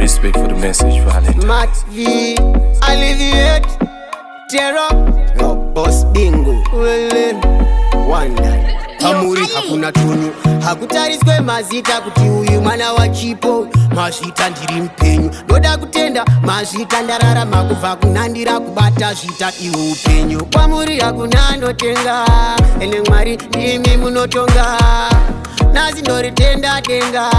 Respect for the message, Valentine. Max V, Alleviate, Terror, yo, boss bingo, one night. Amuri hakuna tunu, hakutariswe mazita kuti uyu mwana wa chipo. Mazvita ndiri mpenyu, ndoda kutenda mazvita ndararama kubva kunandira kubata zvita iwe upenyu. Kwamuri hakuna anotenga, ene Mwari ndimi munotonga. Nasi ndoritenda denga,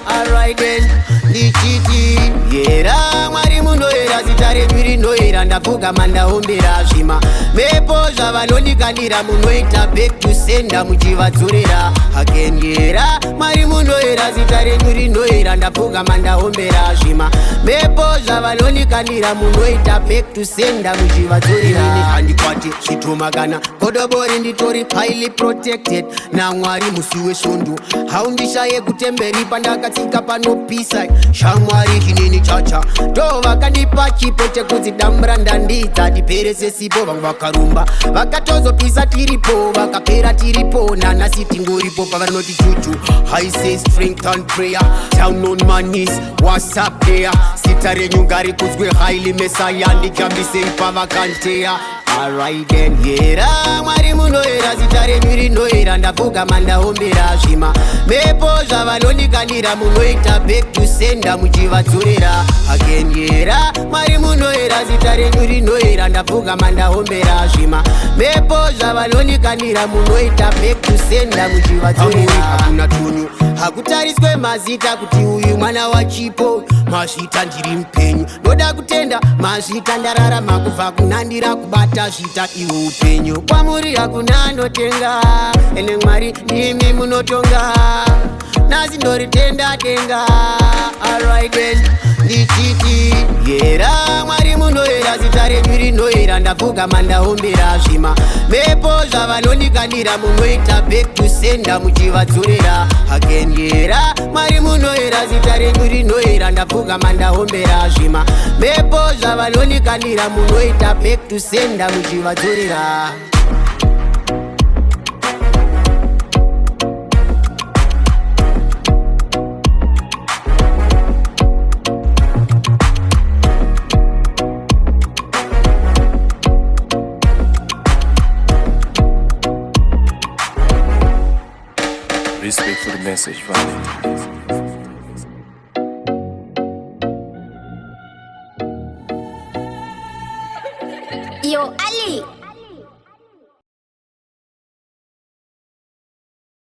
alright then, ndichiti Hera, Mwari munohera, zita renyu rinohera, ndapfugama ndaombera zvima. Mepo zvavanondikandira munoita back to sender muchivadzorera again. Hera, Mwari munohera, zita renyu rinohera, ndapfugama ndaombera zvima. Mepo zvavanondikandira munoita back to sender muchivadzorera. Handikwati zvitomakana godobori nditori highly protected naMwari musi wesvondo. Haundishaye kutemberi pandakatsika panopisa shamwari chinini chacha. Ndo vakandipa chipo chekudzidambura ndandidza ndiperese sipo. Vamwe vakarumba vakatozopisa tiripo vakapera tiripo. Nanasi tingoripo pavanoti chuchu. I say strength and prayer down on my knees, what's up there? Sita renyu ngarikudzwe highly messiah, ndijambisei pavakanteya. Alright then, Hera, Mwari munohera, zita renyu rinohera, ndapfugama ndaombera zvima. Mepo zvavanondikandira munoita back to sender muchivadzorera again. Hera, Mwari munohera, zita renyu rinohera, ndapfugama ndaombera zvima. Mepo zvavanondikandira munoita back to sender muchivadzorera. Hakuna tunyu, hakutariswe mazita kuti uyu mwana wa chipo. Mazvita ndiri mpenyu, ndoda kutenda mazvita ndararama kubva kunandira kubata zvita iwe upenyu. Kwamuri hakuna anotenga, ene Mwari ndimi munotonga. Nasi ndoritenda denga, alright then, ndichiti Hera, Mwari munohera, zita renyu rinohera, ndapfugama ndaombera zvima. Mepo zvavanondikandira munoita back to sender muchivadzorera again. Hera, Mwari munohera, zita renyu rinohera, ndapfugama ndaombera zvima. Mepo zvavanondikandira munoita back to sender muchivadzorera. Respect for the message, Valentine. Yo,